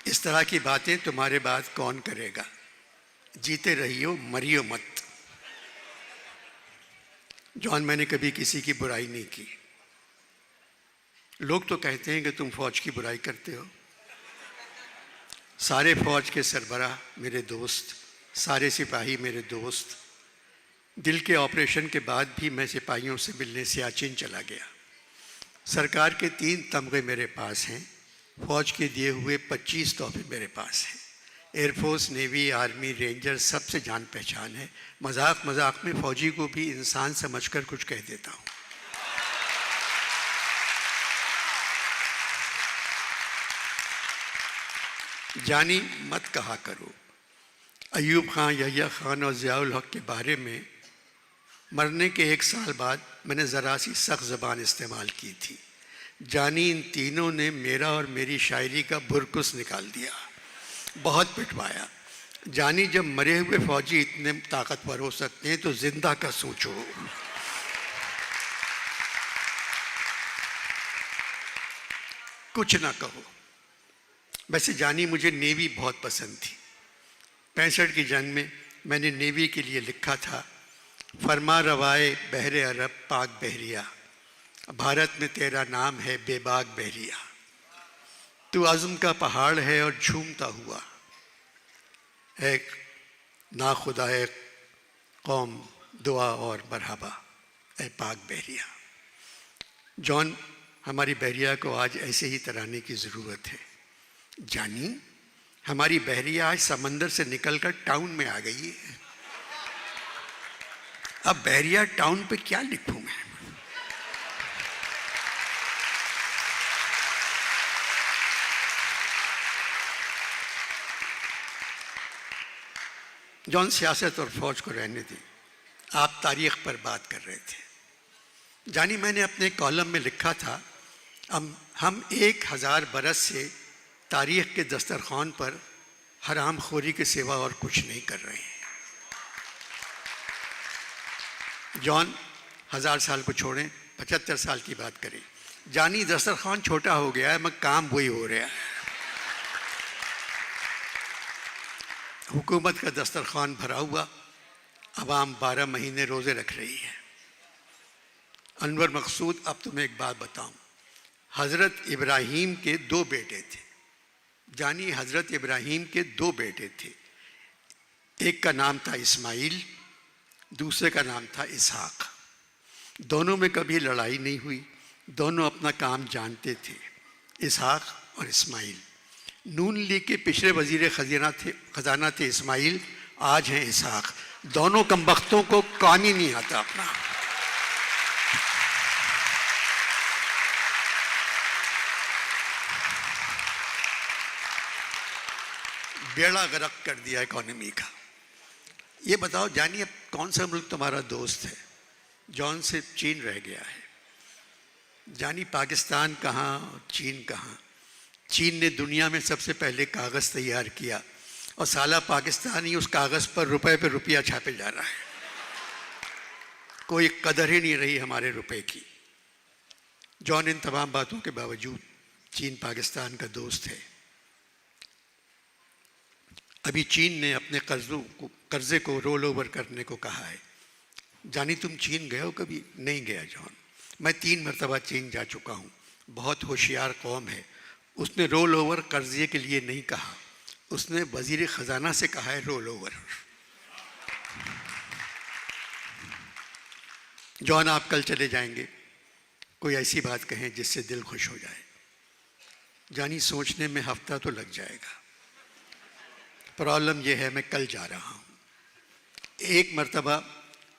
इस तरह की बातें तुम्हारे बाद कौन करेगा, जीते रहियो मरियो मत। जॉन, मैंने कभी किसी की बुराई नहीं की। लोग तो कहते हैं कि तुम फौज की बुराई करते हो। सारे फौज के सरबराह मेरे दोस्त, सारे सिपाही मेरे दोस्त। दिल के ऑपरेशन के बाद भी मैं सिपाहियों से मिलने सियाचिन चला गया। सरकार के 3 तमगे मेरे पास हैं। फौज के दिए हुए 25 तोहफे मेरे पास हैं। एयरफोर्स, नेवी, आर्मी, रेंजर सबसे जान पहचान है। मजाक मजाक में फौजी को भी इंसान समझकर कुछ कह देता हूँ। जानी मत कहा करो। अयूब खान, यहिया खान और ज़ियाउल हक के बारे में मरने के 1 साल बाद मैंने ज़रा सी सख्त ज़बान इस्तेमाल की थी। जानी, इन तीनों ने मेरा और मेरी शायरी का बुरकुस निकाल दिया, बहुत पिटवाया। जानी, जब मरे हुए फौजी इतने ताकतवर हो सकते हैं तो जिंदा का सोचो। कुछ ना कहो। वैसे जानी, मुझे नेवी बहुत पसंद थी। 65 की जंग में मैंने नेवी के लिए लिखा था, फरमा रवाए बहरे अरब पाक बहरिया, भारत में तेरा नाम है बेबाक बहरिया। तू आज़म का पहाड़ है और झूमता हुआ, एक ना खुदा है कौम दुआ और मरहबा ए पाक बहरिया। जॉन, हमारी बहरिया को आज ऐसे ही तराने की ज़रूरत है। जानी, हमारी बहरिया आज समंदर से निकलकर टाउन में आ गई है। अब बहरिया टाउन पे क्या लिखूं मैं? जॉन, सियासत और फौज को रहने दी, आप तारीख पर बात कर रहे थे। जानी, मैंने अपने कॉलम में लिखा था, हम 1000 बरस से तारीख के दस्तरखान पर हराम खोरी के सिवा और कुछ नहीं कर रहे हैं। जॉन, 1000 साल को छोड़ें, 75 साल की बात करें। जानी, दस्तरखान छोटा हो गया है मगर काम वही हो रहा है। हुकूमत का दस्तरखान भरा हुआ, अवाम 12 महीने रोज़े रख रही है। अनवर मकसूद, अब तुम्हें एक बात बताऊं। हज़रत इब्राहीम के 2 बेटे थे। जानी, हज़रत इब्राहीम के 2 बेटे थे। एक का नाम था इस्माइल, दूसरे का नाम था इसहाक। दोनों में कभी लड़ाई नहीं हुई, दोनों अपना काम जानते थे, इसहाक और इस्माइल। नून लीग के पिछले वजीर खजाना थे इस्माइल, आज हैं इसहाक। दोनों कमबख्तों को काम ही नहीं आता अपना। बेड़ा गर्क कर दिया इकोनॉमी का। ये बताओ जानी, अब कौन सा मुल्क तुम्हारा दोस्त है? जॉन, से चीन रह गया है। जानी, पाकिस्तान कहाँ, चीन कहाँ? चीन ने दुनिया में सबसे पहले कागज़ तैयार किया और साला पाकिस्तान ही उस कागज़ पर रुपए पे रुपया छापे जा रहा है। कोई कदर ही नहीं रही हमारे रुपए की। जॉन, इन तमाम बातों के बावजूद चीन पाकिस्तान का दोस्त है। अभी चीन ने अपने कर्जे को रोल ओवर करने को कहा है। जानी, तुम चीन गए हो कभी? नहीं गया जॉन, मैं 3 मरतबा चीन जा चुका हूँ। बहुत होशियार कौम है। उसने रोल ओवर कर्जे के लिए नहीं कहा, उसने वजीर ख़जाना से कहा है रोल ओवर। जॉन, आप कल चले जाएंगे, कोई ऐसी बात कहें जिससे दिल खुश हो जाए। जानी, सोचने में हफ्ता तो लग जाएगा। प्रॉब्लम यह है मैं कल जा रहा हूँ। एक मरतबा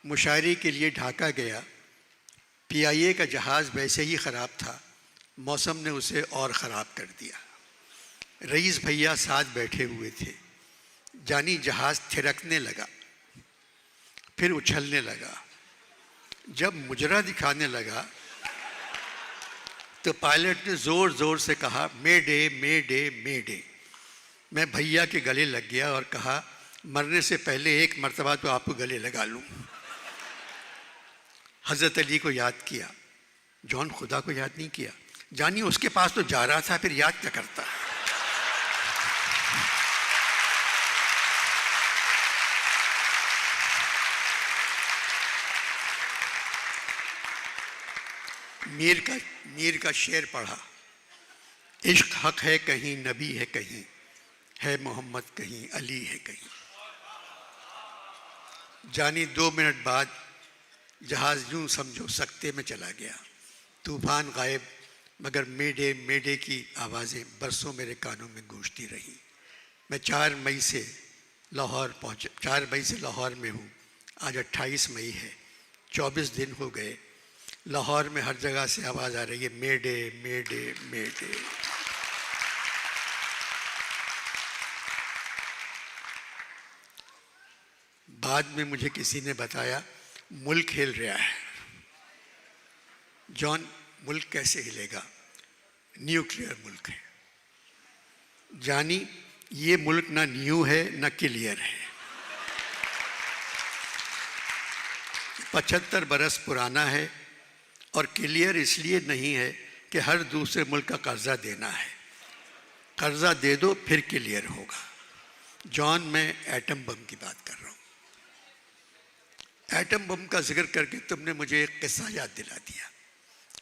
मुशायरे के लिए ढाका गया। PIA का जहाज़ वैसे ही ख़राब था, मौसम ने उसे और ख़राब कर दिया। रईस भैया साथ बैठे हुए थे। जानी, जहाज़ थिरकने लगा, फिर उछलने लगा। जब मुजरा दिखाने लगा तो पायलट ने ज़ोर ज़ोर से कहा, मेडे मेडे मेडे। मैं भैया के गले लग गया और कहा, मरने से पहले एक मरतबा तो आपको गले लगा लूँ। हज़रत अली को याद किया। जॉन, खुदा को याद नहीं किया। जानी, उसके पास तो जा रहा था, फिर याद क्या करता। मीर का शेर पढ़ा, इश्क हक है कहीं नबी है कहीं, है मोहम्मद कहीं अली है कहीं। जानी 2 मिनट बाद जहाज यूं समझो सकते में चला गया। तूफान गायब, मगर मेडे मेडे की आवाज़ें बरसों मेरे कानों में गूंजती रहीं। मैं 4 मई से लाहौर में हूँ। आज 28 मई है, 24 दिन हो गए। लाहौर में हर जगह से आवाज़ आ रही है, मेडे मेडे मेडे। बाद में मुझे किसी ने बताया मुल्क हिल रहा है। जॉन, मुल्क कैसे हिलेगा? न्यूक्लियर मुल्क है। जानी, ये मुल्क ना न्यू है ना क्लियर है। 75 बरस पुराना है और क्लियर इसलिए नहीं है कि हर दूसरे मुल्क का कर्जा देना है। कर्जा दे दो फिर क्लियर होगा। जॉन, मैं एटम बम की बात कर रहा हूँ। एटम बम का जिक्र करके तुमने मुझे एक किस्सा याद दिला दिया।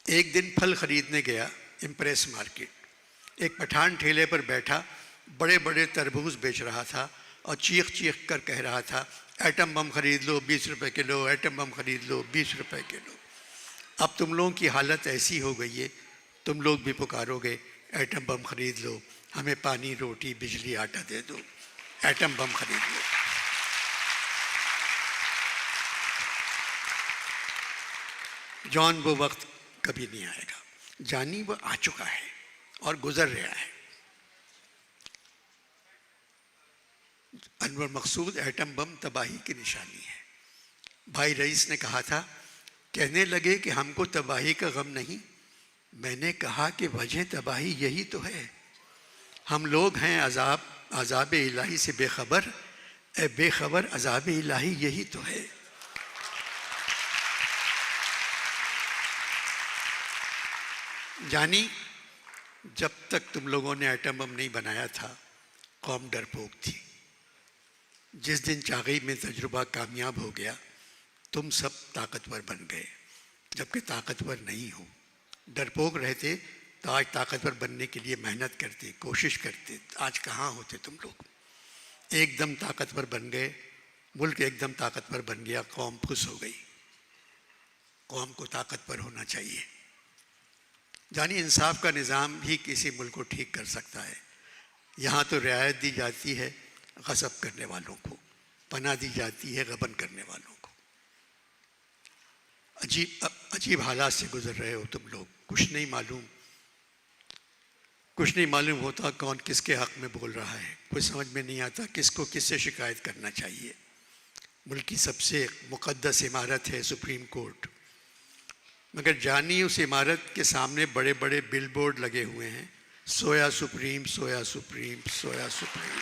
एक दिन फल खरीदने गया इम्प्रेस मार्केट। एक पठान ठेले पर बैठा बड़े बड़े तरबूज बेच रहा था और चीख चीख कर कह रहा था, एटम बम खरीद लो 20 रुपए किलो, एटम बम खरीद लो 20 रुपए किलो। अब तुम लोगों की हालत ऐसी हो गई है, तुम लोग भी पुकारोगे एटम बम खरीद लो, हमें पानी रोटी बिजली आटा दे दो, एटम बम खरीद लो। जॉन, वो वक्त कभी नहीं आएगा। जानी, वो आ चुका है और गुजर रहा है। अनवर मकसूद, एटम बम तबाही की निशानी है। भाई रईस ने कहा था, कहने लगे कि हमको तबाही का गम नहीं। मैंने कहा कि वजह तबाही यही तो है। हम लोग हैं अजाब इलाही से बेखबर, ए बेखबर अजाब इलाही यही तो है। जानी, जब तक तुम लोगों ने एटम बम नहीं बनाया था, कौम डरपोक थी। जिस दिन चागई में तजुर्बा कामयाब हो गया, तुम सब ताकतवर बन गए, जबकि ताकतवर नहीं हो। डरपोक रहते तो आज ताकतवर बनने के लिए मेहनत करते, कोशिश करते। आज कहाँ होते तुम लोग? एकदम ताकतवर बन गए, मुल्क एकदम ताकतवर बन गया, कौम खुश हो गई। कौम को ताकतवर होना चाहिए। जानी, इंसाफ का निज़ाम ही किसी मुल्क को ठीक कर सकता है। यहाँ तो रियायत दी जाती है गज़ब करने वालों को, पनाह दी जाती है गबन करने वालों को। अजीब हालात से गुजर रहे हो तुम लोग। कुछ नहीं मालूम होता कौन किसके हक में बोल रहा है। कुछ समझ में नहीं आता किसको किससे शिकायत करना चाहिए। मुल्क की सबसे मुक़द्दस इमारत है सुप्रीम कोर्ट, मगर जानी, उस इमारत के सामने बड़े बड़े बिल बोर्ड लगे हुए हैं, सोया सुप्रीम सोया सुप्रीम सोया सुप्रीम।